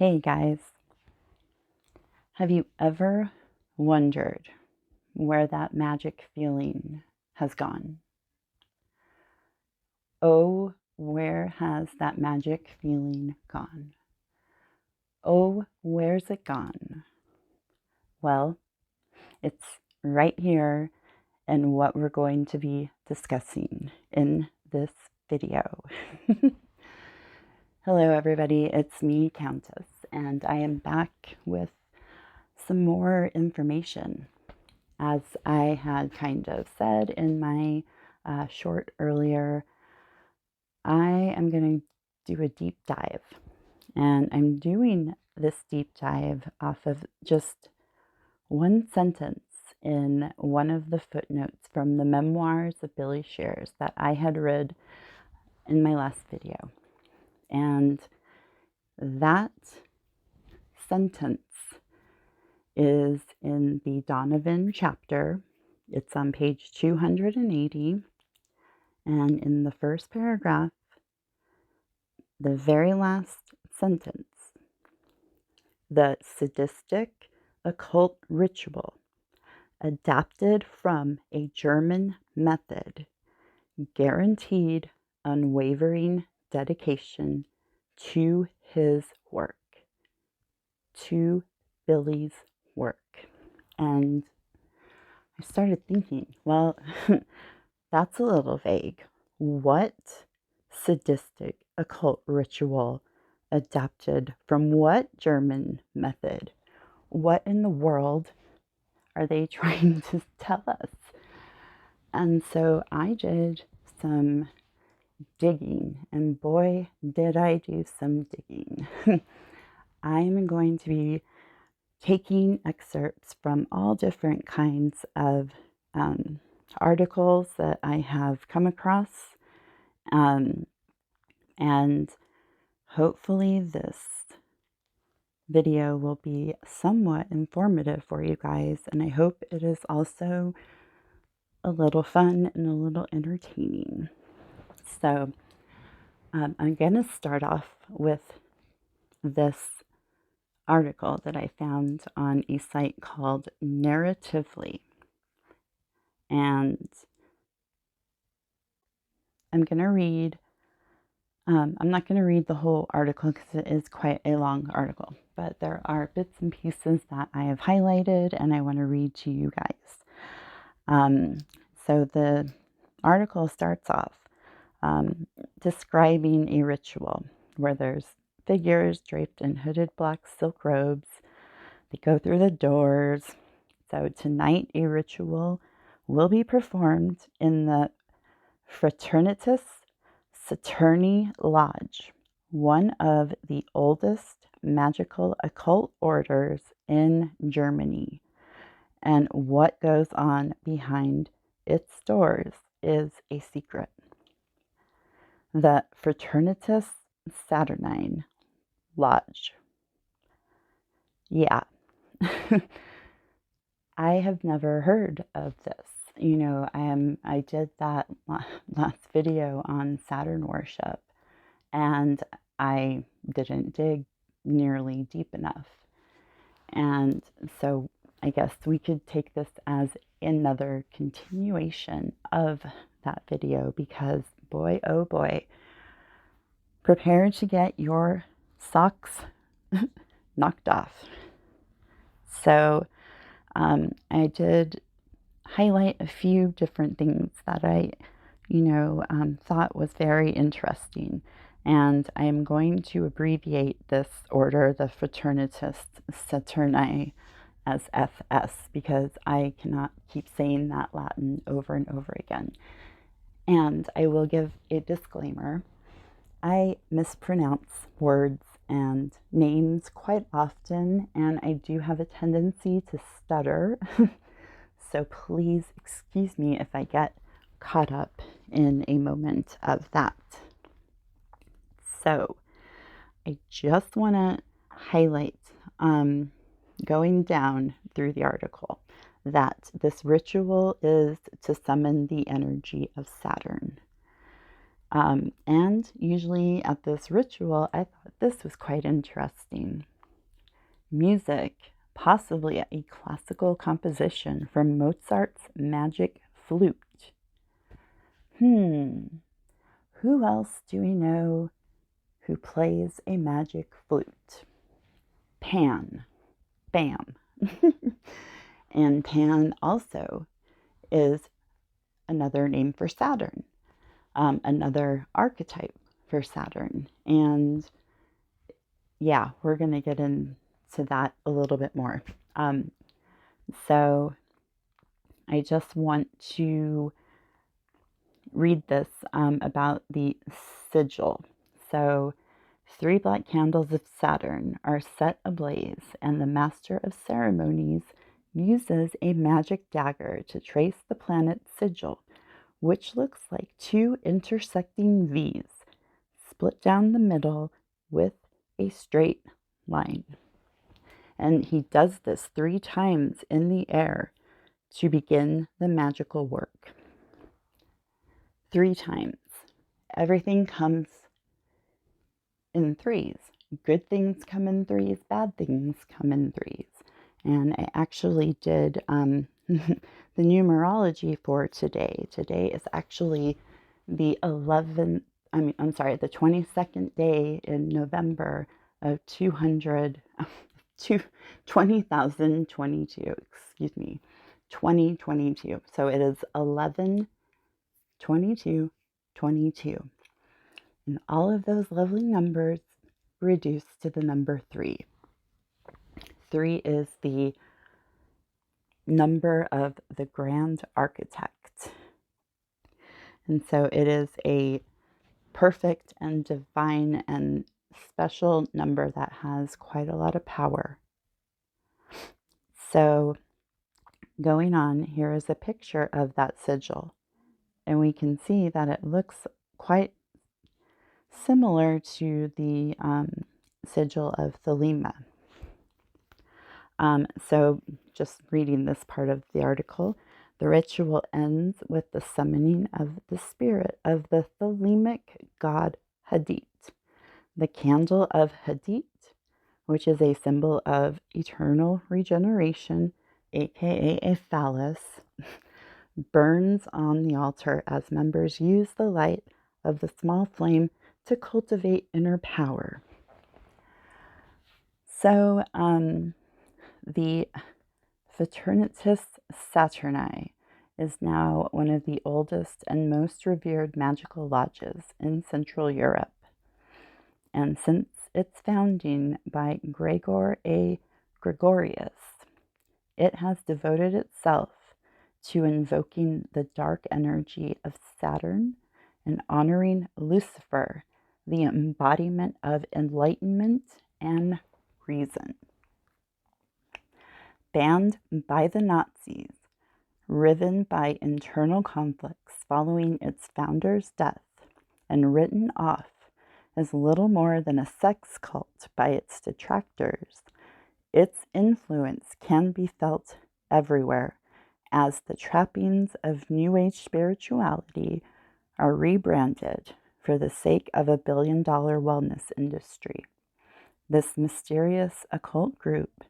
Hey guys, have you ever wondered where that magic feeling has gone? Oh, where has that magic feeling gone? Oh, where's it gone? Well, it's right here and what we're going to be discussing in this video. Hello everybody, it's me, Countess, and I am back with some more information. As I had kind of said in my short earlier, I am going to do a deep dive. And I'm doing this deep dive off of just one sentence in one of the footnotes from the memoirs of Billy Shears that I had read in my last video. And that sentence is in the Donovan chapter. It's on page 280. And in the first paragraph, the very last sentence, the sadistic occult ritual adapted from a German method guaranteed unwavering dedication to his work, to Billy's work. And I started thinking, well, that's a little vague. What sadistic occult ritual adapted from what German method? What in the world are they trying to tell us? And so I did some digging, and boy, did I do some digging. I'm going to be taking excerpts from all different kinds of articles that I have come across, and hopefully this video will be somewhat informative for you guys, and I hope it is also a little fun and a little entertaining. So I'm going to start off with this article that I found on a site called Narratively. And I'm going to read, I'm not going to read the whole article because it is quite a long article, but there are bits and pieces that I have highlighted and I want to read to you guys. So the article starts off describing a ritual where there's figures draped in hooded black silk robes. They go through the doors. So tonight a ritual will be performed in the Fraternitas Saturni Lodge, one of the oldest magical occult orders in Germany. And what goes on behind its doors is a secret. The Fraternitas Saturni Lodge. Yeah. I have never heard of this. You know, I did that last video on Saturn worship, and I didn't dig nearly deep enough. And so I guess we could take this as another continuation of that video because boy, oh boy, prepare to get your socks knocked off. So I did highlight a few different things that I, thought was very interesting. And I am going to abbreviate this order, the Fraternitas Saturni, as FS, because I cannot keep saying that Latin over and over again. And I will give a disclaimer. I mispronounce words and names quite often, and I do have a tendency to stutter. So please excuse me if I get caught up in a moment of that. So I just want to highlight, going down through the article, that this ritual is to summon the energy of Saturn. And usually at this ritual, I thought this was quite interesting. Music, possibly a classical composition from Mozart's Magic Flute. Who else do we know who plays a magic flute? Pan. Bam. And Pan also is another name for Saturn, another archetype for Saturn. And yeah, we're going to get into that a little bit more. So I just want to read this about the sigil. So 3 black candles of Saturn are set ablaze, and the master of ceremonies uses a magic dagger to trace the planet's sigil, which looks like 2 intersecting V's, split down the middle with a straight line. And he does this 3 times in the air to begin the magical work. 3 times. Everything comes in threes. Good things come in threes, bad things come in threes. And I actually did the numerology for today. Today is actually the 22nd day in November of 20,022, 2022. So it is 11/22/22. And all of those lovely numbers reduce to the number 3. 3 is the number of the grand architect. And so it is a perfect and divine and special number that has quite a lot of power. So going on, here is a picture of that sigil. And we can see that it looks quite similar to the sigil of tHe. So just reading this part of the article, the ritual ends with the summoning of the spirit of the thelemic god Hadit. The candle of Hadit, which is a symbol of eternal regeneration, aka a phallus, burns on the altar as members use the light of the small flame to cultivate inner power. So, the Fraternitas Saturni is now one of the oldest and most revered magical lodges in Central Europe. And since its founding by Gregor A. Gregorius, it has devoted itself to invoking the dark energy of Saturn and honoring Lucifer, the embodiment of enlightenment and reason. Banned by the Nazis, riven by internal conflicts following its founder's death, and written off as little more than a sex cult by its detractors, its influence can be felt everywhere as the trappings of New Age spirituality are rebranded for the sake of a billion-dollar wellness industry. This mysterious occult group,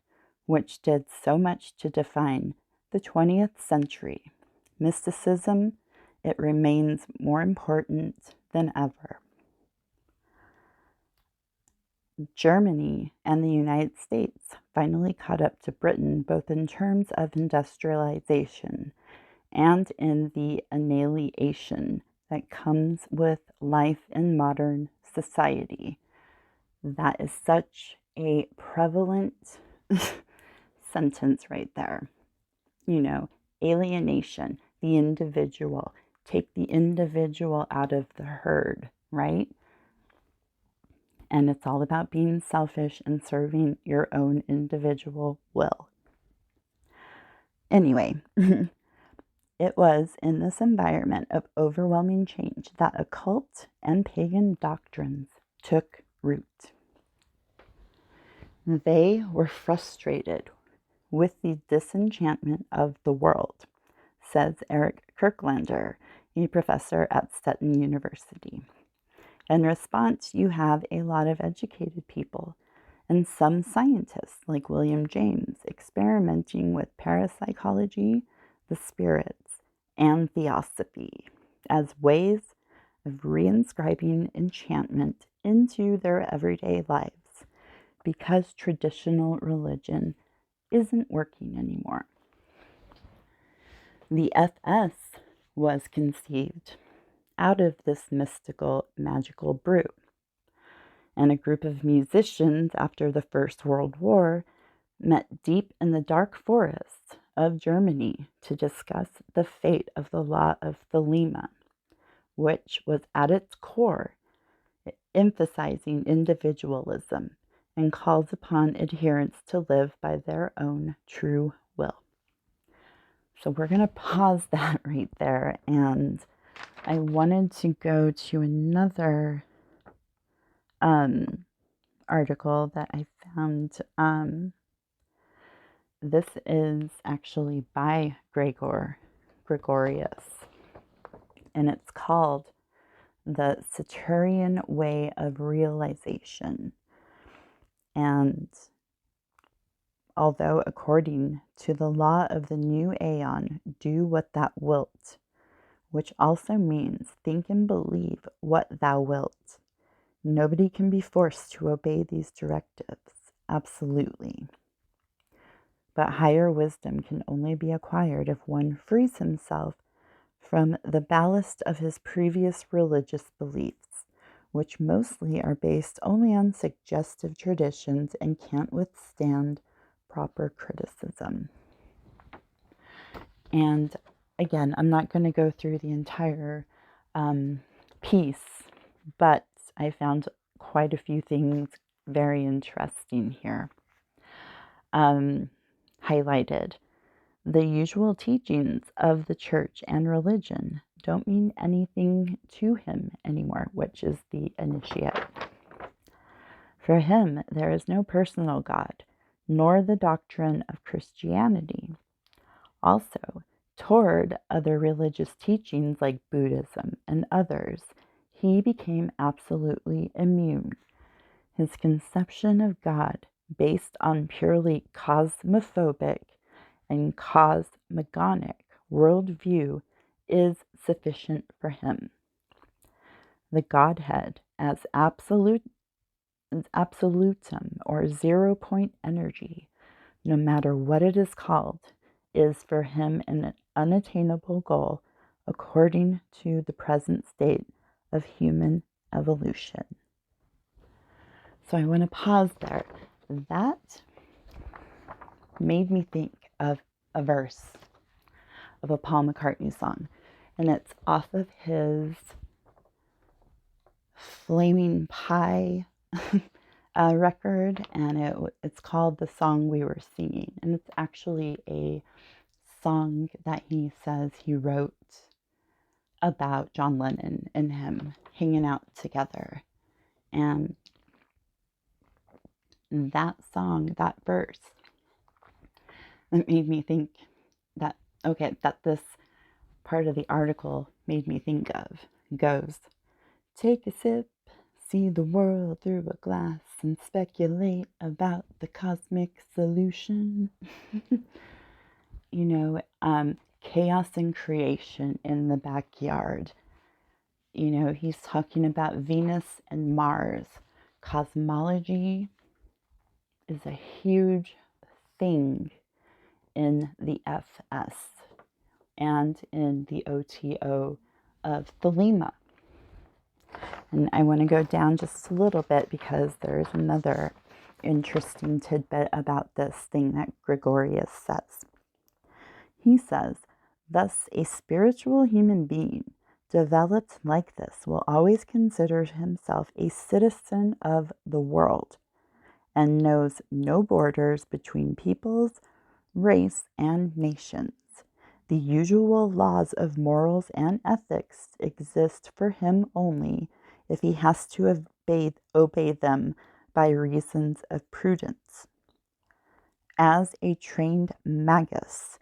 which did so much to define the 20th century mysticism, it remains more important than ever. Germany and the United States finally caught up to Britain both in terms of industrialization and in the annihilation that comes with life in modern society. That is such a prevalent sentence right there. You know, alienation, the individual. Take the individual out of the herd, right? And it's all about being selfish and serving your own individual will. Anyway, it was in this environment of overwhelming change that occult and pagan doctrines took root. They were frustrated with the disenchantment of the world, says Eric Kirklander, a professor at Stetson University. In response, you have a lot of educated people, and some scientists, like William James, experimenting with parapsychology, the spirits, and theosophy as ways of reinscribing enchantment into their everyday lives because traditional religion isn't working anymore. The FS was conceived out of this mystical, magical brew. And a group of musicians after the First World War met deep in the dark forests of Germany to discuss the fate of the law of thelema, which was at its core emphasizing individualism and calls upon adherents to live by their own true will. So we're going to pause that right there, and I wanted to go to another article that I found. This is actually by Gregorius, and it's called The Saturnian Way of Realization. And although according to the law of the new aeon, do what thou wilt, which also means think and believe what thou wilt. Nobody can be forced to obey these directives, absolutely. But higher wisdom can only be acquired if one frees himself from the ballast of his previous religious beliefs, which mostly are based only on suggestive traditions and can't withstand proper criticism. And again, I'm not going to go through the entire piece, but I found quite a few things very interesting here. Highlighted. The usual teachings of the church and religion don't mean anything to him anymore, which is the initiate. For him, there is no personal God, nor the doctrine of Christianity. Also, toward other religious teachings like Buddhism and others, he became absolutely immune. His conception of God, based on purely cosmophobic and cosmogonic worldview, is sufficient for him. The Godhead as absolutum or 0-point energy, no matter what it is called, is for him an unattainable goal according to the present state of human evolution. So I want to pause there. That made me think of a verse of a Paul McCartney song, and it's off of his Flaming Pie record, and it's called The Song We Were Singing, and it's actually a song that he says he wrote about John Lennon and him hanging out together. And that song, that verse, it made me think that this part of the article made me think of goes, take a sip, see the world through a glass, and speculate about the cosmic solution. Chaos and creation in the backyard. He's talking about Venus and Mars. Cosmology is a huge thing in the FS and in the OTO of thelema. And I want to go down just a little bit because there's another interesting tidbit about this thing that Gregorius says. He says, thus a spiritual human being developed like this will always consider himself a citizen of the world and knows no borders between peoples, race, and nations. The usual laws of morals and ethics exist for him only if he has to obey them by reasons of prudence. As a trained magician,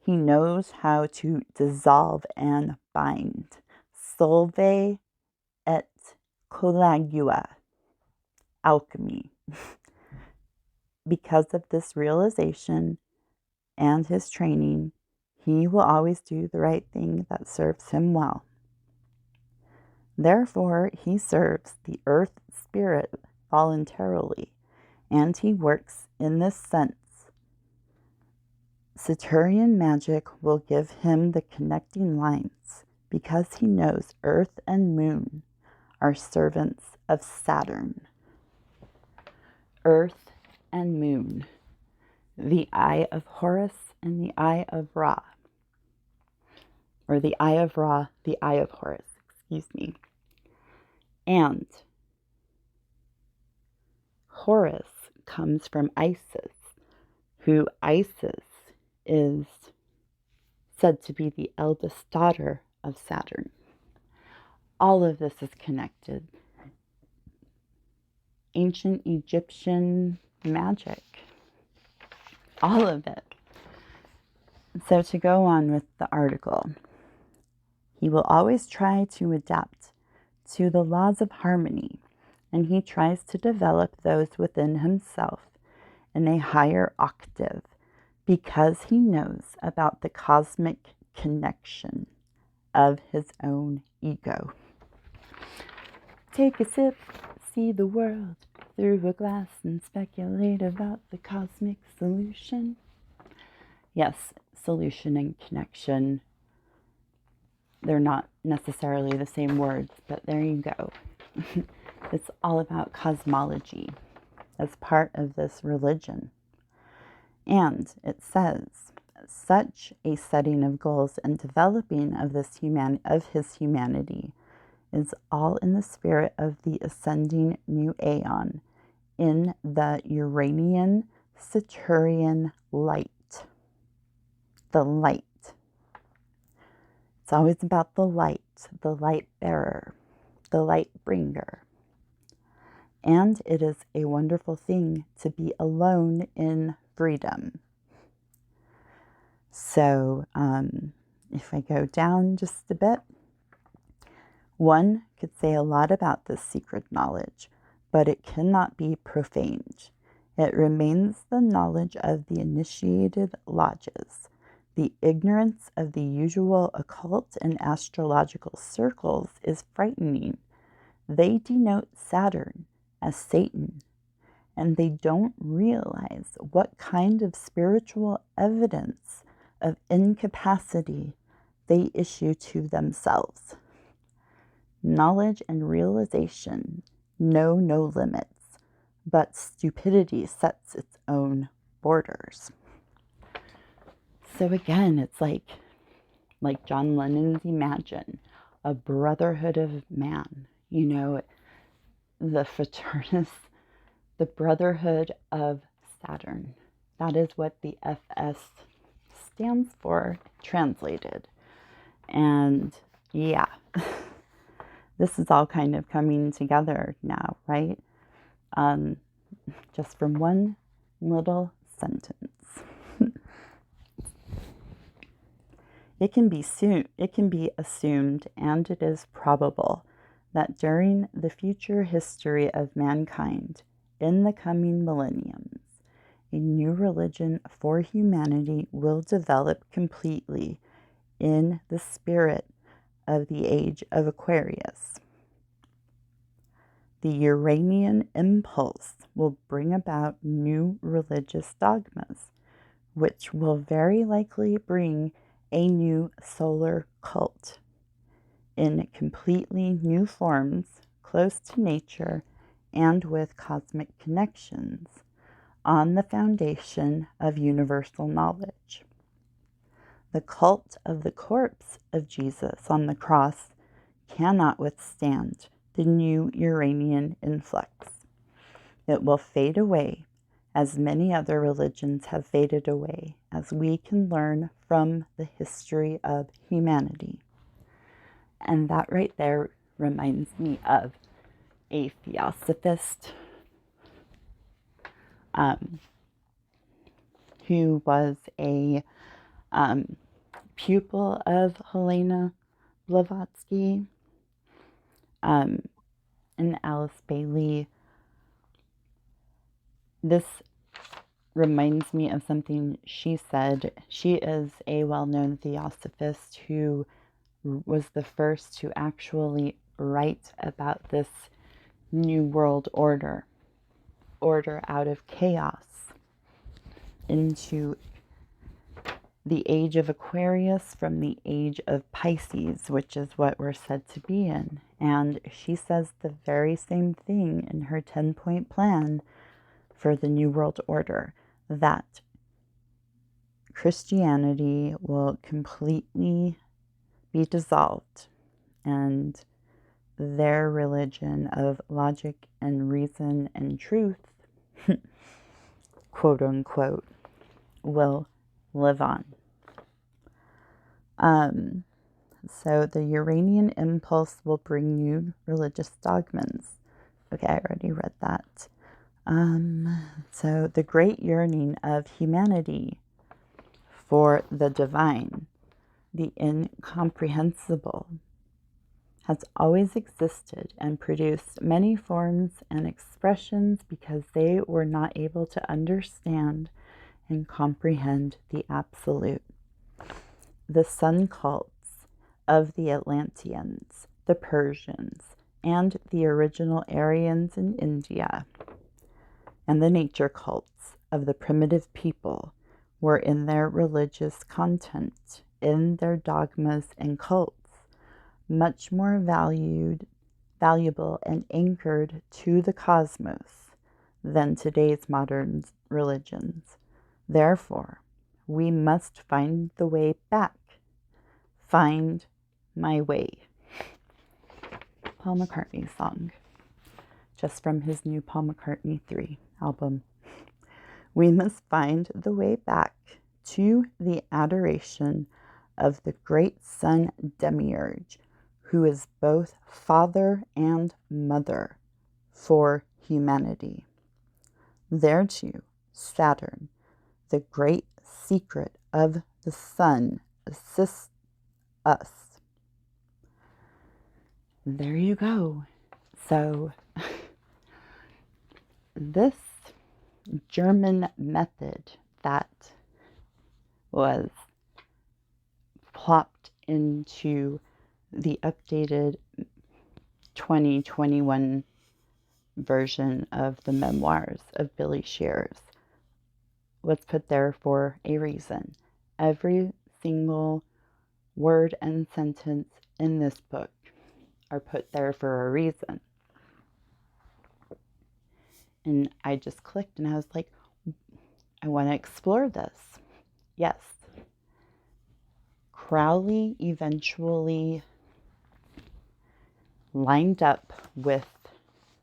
he knows how to dissolve and bind, solve et coagula, alchemy. Because of this realization and his training, he will always do the right thing that serves him well. Therefore, he serves the earth spirit voluntarily, and he works in this sense. Saturnian magic will give him the connecting lines because he knows Earth and Moon are servants of Saturn. Earth and Moon, the eye of Horus and the eye of Ra. Or the eye of Ra, the eye of Horus, excuse me. And Horus comes from Isis, who Isis is said to be the eldest daughter of Saturn. All of this is connected. Ancient Egyptian magic. All of it. So to go on with the article, he will always try to adapt to the laws of harmony, and he tries to develop those within himself in a higher octave because he knows about the cosmic connection of his own ego. Take a sip, see the world through a glass, and speculate about the cosmic solution. Yes, solution and connection, they're not necessarily the same words, but there you go. It's all about cosmology as part of this religion. And it says, such a setting of goals and developing of his humanity is all in the spirit of the ascending new aeon, in the Uranian Saturnian light. The light. It's always about the light bearer, the light bringer. And it is a wonderful thing to be alone in freedom. So if I go down just a bit, one could say a lot about this secret knowledge, but it cannot be profaned. It remains the knowledge of the initiated lodges. The ignorance of the usual occult and astrological circles is frightening. They denote Saturn as Satan, and they don't realize what kind of spiritual evidence of incapacity they issue to themselves. Knowledge and realization know no limits, but stupidity sets its own borders. So again, it's like John Lennon's Imagine, a brotherhood of man, the fraternus, the brotherhood of Saturn. That is what the FS stands for, translated. And yeah, this is all kind of coming together now, right? Just from one little sentence. It can be assumed, and it is probable, that during the future history of mankind, in the coming millenniums, a new religion for humanity will develop completely in the spirit of the age of Aquarius. The Uranian impulse will bring about new religious dogmas, which will very likely bring a new solar cult in completely new forms, close to nature and with cosmic connections, on the foundation of universal knowledge. The cult of the corpse of Jesus on the cross cannot withstand the new Uranian influx. It will fade away, as many other religions have faded away, as we can learn from the history of humanity. And that right there reminds me of a theosophist who was a pupil of Helena Blavatsky, and Alice Bailey This reminds me of something she said. She is a well-known theosophist who was the first to actually write about this new world order out of chaos into the age of Aquarius from the age of Pisces, which is what we're said to be in. And she says the very same thing in her 10-point plan for the New World Order, that Christianity will completely be dissolved and their religion of logic and reason and truth, quote unquote, will live on. So the Uranian impulse will bring new religious dogmas. Okay, I already read that. So the great yearning of humanity for the divine, the incomprehensible, has always existed and produced many forms and expressions because they were not able to understand and comprehend the absolute. The sun cults of the Atlanteans, the Persians, and the original Aryans in India, and the nature cults of the primitive people were in their religious content, in their dogmas and cults, much more valuable and anchored to the cosmos than today's modern religions. Therefore, we must find the way back. Find my way. Paul McCartney song, just from his new Paul McCartney 3 album. We must find the way back to the adoration of the great sun demiurge, who is both father and mother for humanity. Thereto, Saturn, the great secret of the sun, assists us. There you go. So, this German method that was plopped into the updated 2021 version of the memoirs of Billy Shears was put there for a reason. Every single word and sentence in this book are put there for a reason. And I just clicked and I was like, I want to explore this. Yes. Crowley eventually lined up with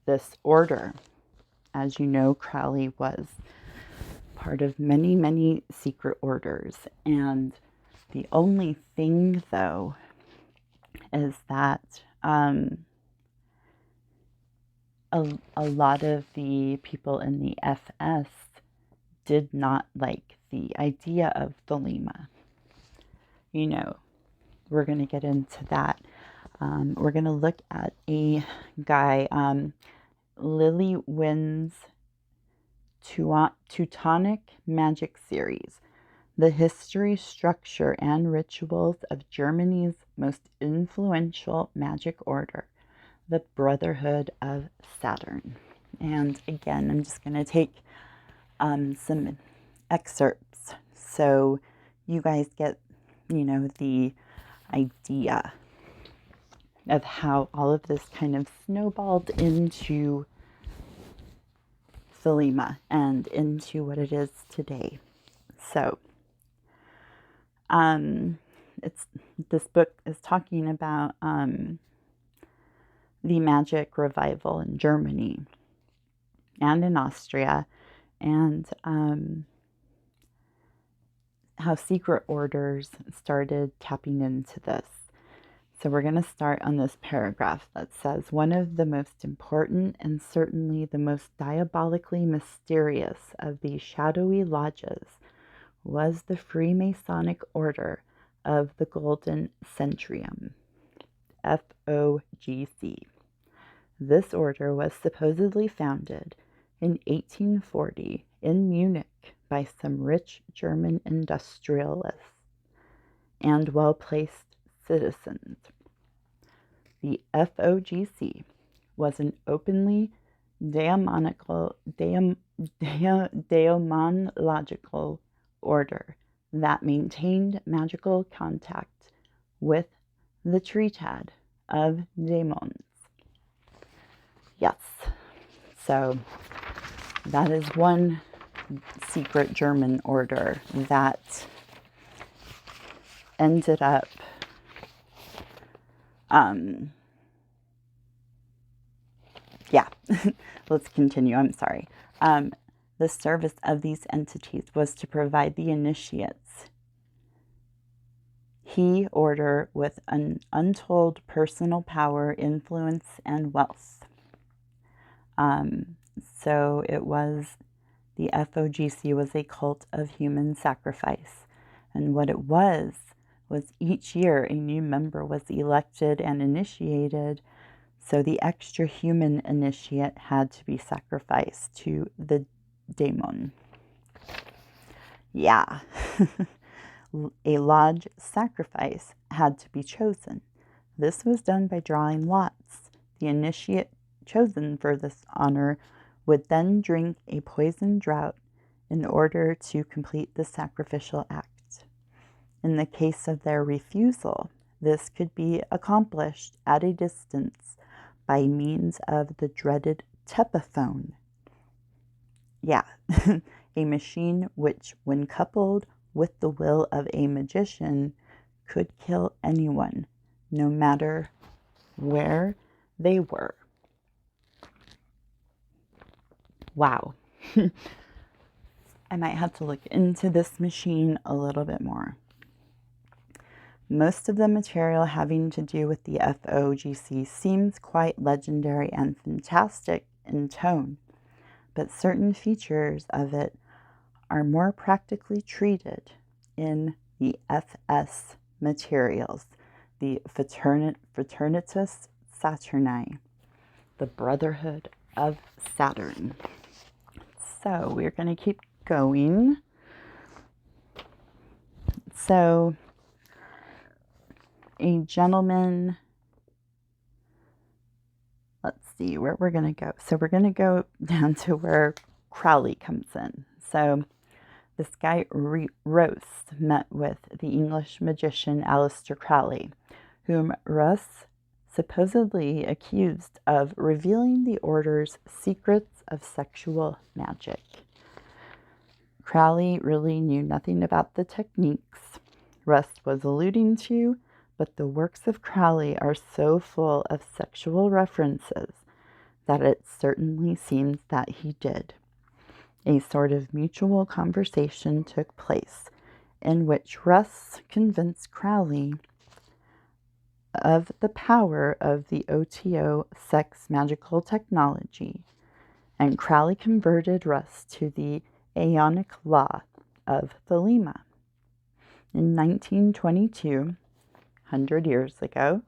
this order. As you know, Crowley was part of many, many secret orders. And the only thing, though, is that a lot of the people in the FS did not like the idea of thelema. You know, we're going to get into that. We're going to look at a guy, Lily Wynn's Teutonic Magic Series, the history, structure, and rituals of Germany's most influential magic order, the Brotherhood of Saturn. And again, I'm just going to take some excerpts so you guys get, the idea of how all of this kind of snowballed into thelema and into what it is today. So, this book is talking about the magic revival in Germany and in Austria, and how secret orders started tapping into this. So we're going to start on this paragraph that says, one of the most important and certainly the most diabolically mysterious of these shadowy lodges was the Freemasonic Order of the Golden Centurion, FOGC. This order was supposedly founded in 1840 in Munich by some rich German industrialists and well-placed citizens. The FOGC was an openly demonological order that maintained magical contact with the triad of demons. Yes, so that is one secret German order that ended up let's continue. I'm sorry. The service of these entities was to provide the initiates tHe order with an untold personal power, influence, and wealth. So it was, the FOGC was a cult of human sacrifice. And what it was each year a new member was elected and initiated. So the extra human initiate had to be sacrificed to the demon. Yeah. A large sacrifice had to be chosen. This was done by drawing lots. The initiate chosen for this honor would then drink a poison draught in order to complete the sacrificial act. In the case of their refusal, this could be accomplished at a distance by means of the dreaded tepaphone. Yeah, a machine which, when coupled with the will of a magician, could kill anyone, no matter where they were. Wow. I might have to look into this machine a little bit more. Most of the material having to do with the FOGC seems quite legendary and fantastic in tone, but certain features of it are more practically treated in the FS materials, the Fraternitas Saturni, the Brotherhood of Saturn. So we're going to keep going. So a gentleman, let's see where we're going to go. So we're going to go down to where Crowley comes in. So this guy Rose met with the English magician Aleister Crowley, whom Russ supposedly accused of revealing the order's secrets of sexual magic. Crowley really knew nothing about the techniques Russ was alluding to, but the works of Crowley are so full of sexual references that it certainly seems that he did. A sort of mutual conversation took place in which Russ convinced Crowley of the power of the OTO sex magical technology, and Crowley converted Russ to the Aeonic law of Thelema. In 1922, 100 years ago,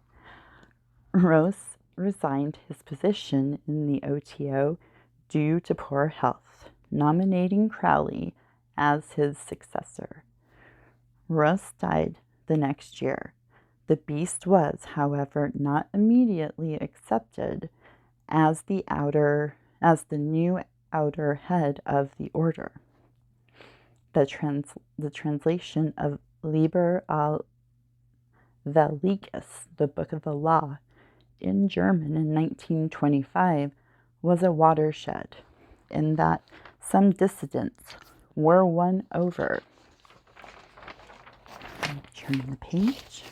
Rose resigned his position in the OTO due to poor health, nominating Crowley as his successor. Russ died the next year. The beast was, however, not immediately accepted as the new outer head of the order. The translation of Liber al Veligus, the Book of the Law, in German in 1925 was a watershed in that some dissidents were won over. Turn the page.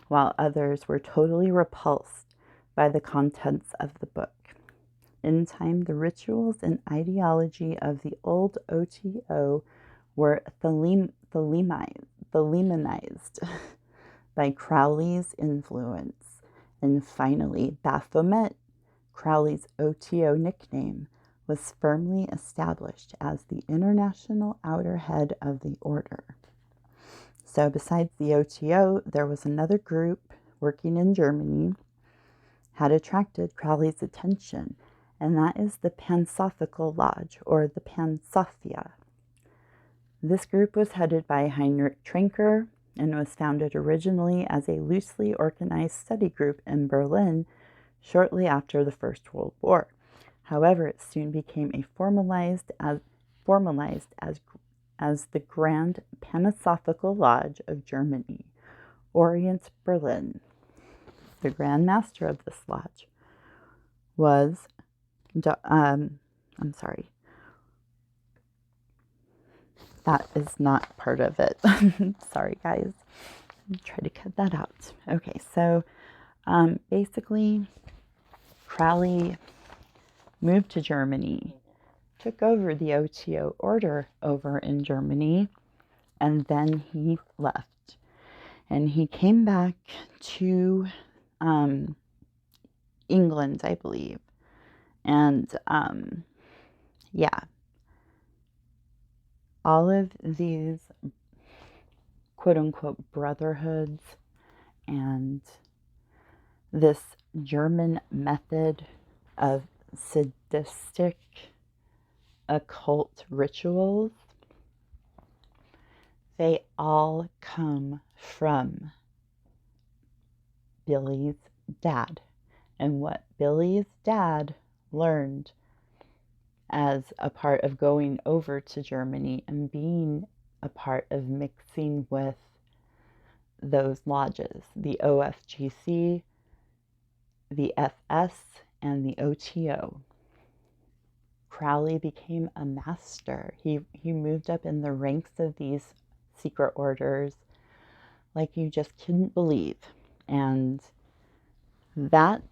While others were totally repulsed by the contents of the book. In time, the rituals and ideology of the old OTO were Thelemanized by Crowley's influence. And finally, Baphomet, Crowley's OTO nickname, was firmly established as the international outer head of the order. So besides the OTO, there was another group working in Germany, had attracted Crowley's attention and that is the Pansophical Lodge, or the Pansophia. This group was headed by Heinrich Trenker and was founded originally as a loosely organized study group in Berlin shortly after the First World War. However, it soon became formalized as the Grand Pansophical Lodge of Germany, Orient, Berlin. The Grand Master of this lodge was, that is not part of it. Sorry, guys. Try to cut that out. Okay, so basically, Crowley moved to Germany, took over the OTO order over in Germany, and then he left. And he came back to England, I believe. And yeah, all of these quote-unquote brotherhoods and this German method of sadistic occult rituals, they all come from Billy's dad. And what Billy's dad learned as a part of going over to Germany and being a part of mixing with those lodges, the OFGC, the FS, and the OTO. Crowley became a master. He moved up in the ranks of these secret orders like you just couldn't believe. And that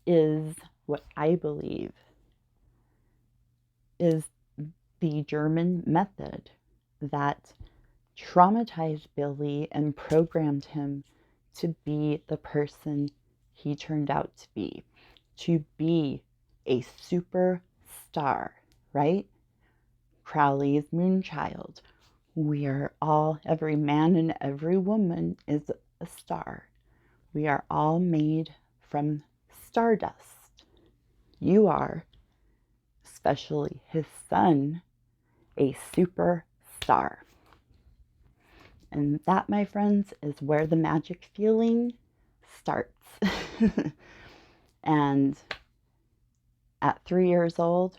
is what I believe is the German method that traumatized Billy and programmed him to be the person he turned out to be a superstar, right? Crowley's Moonchild. We are all, every man and every woman is a star. We are all made from stardust. You are, especially his son, a superstar. And that, my friends, is where the magic feeling starts. And at 3 years old,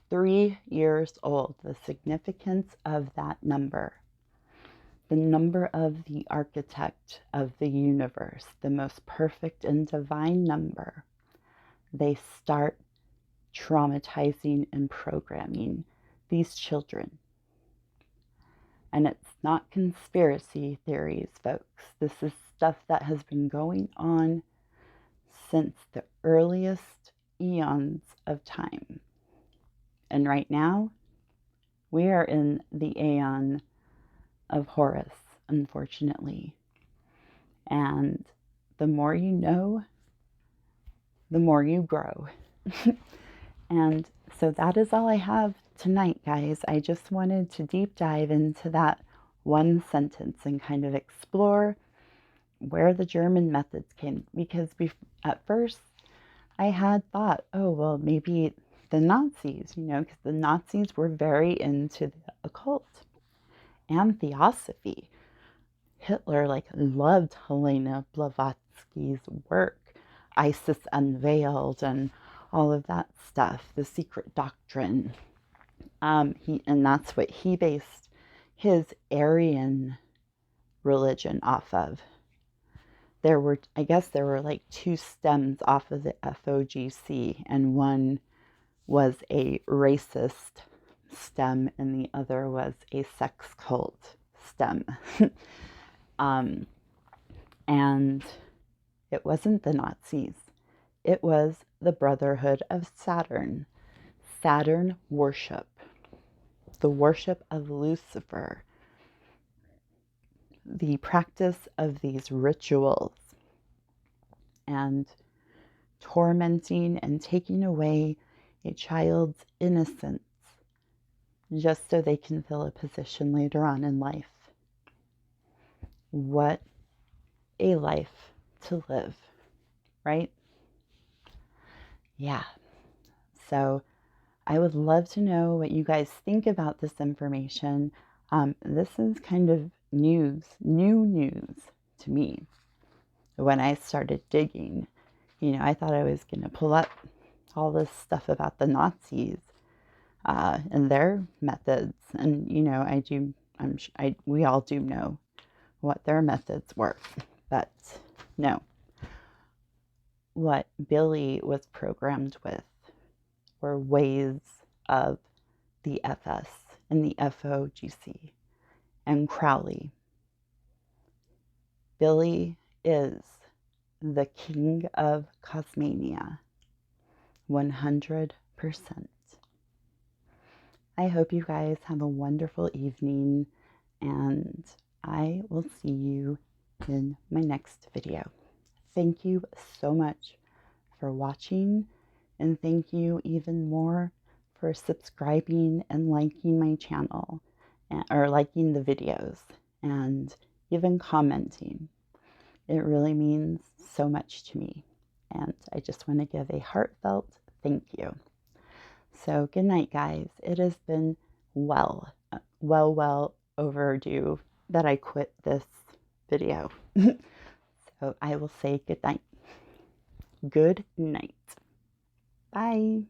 the significance of that number, the number of the architect of the universe, the most perfect and divine number, they start traumatizing and programming these children. And it's not conspiracy theories, folks. This is stuff that has been going on since the earliest eons of time. And right now, we are in the aeon of Horus, unfortunately. And the more you know, the more you grow. And so that is all I have tonight, guys. I just wanted to deep dive into that one sentence and kind of explore where the German methods came. Because at first I had thought, oh, well, maybe the Nazis, because the Nazis were very into the occult and theosophy. Hitler loved Helena Blavatsky's work, Isis Unveiled, and all of that stuff, the secret doctrine. And that's what he based his Aryan religion off of. There were 2 stems off of the FOGC, and one was a racist stem and the other was a sex cult stem. And it wasn't the Nazis. It was the Brotherhood of Saturn. Saturn worship. The worship of Lucifer. The practice of these rituals. And tormenting and taking away a child's innocence just so they can fill a position later on in life. What a life to live, right? Yeah. So I would love to know what you guys think about this information. This is kind of new news to me. When I started digging, I thought I was going to pull up all this stuff about the Nazis and their methods. And, we all do know what their methods were. But no, what Billy was programmed with were ways of the FS and the FOGC and Crowley. Billy is the king of cOsMaNia, 100%. I hope you guys have a wonderful evening, and I will see you in my next video. Thank you so much for watching, and thank you even more for subscribing and liking my channel, or liking the videos, and even commenting. It really means so much to me, and I just want to give a heartfelt thank you. So good night, guys. It has been well overdue that I quit this video. So I will say good night. Good night. Bye.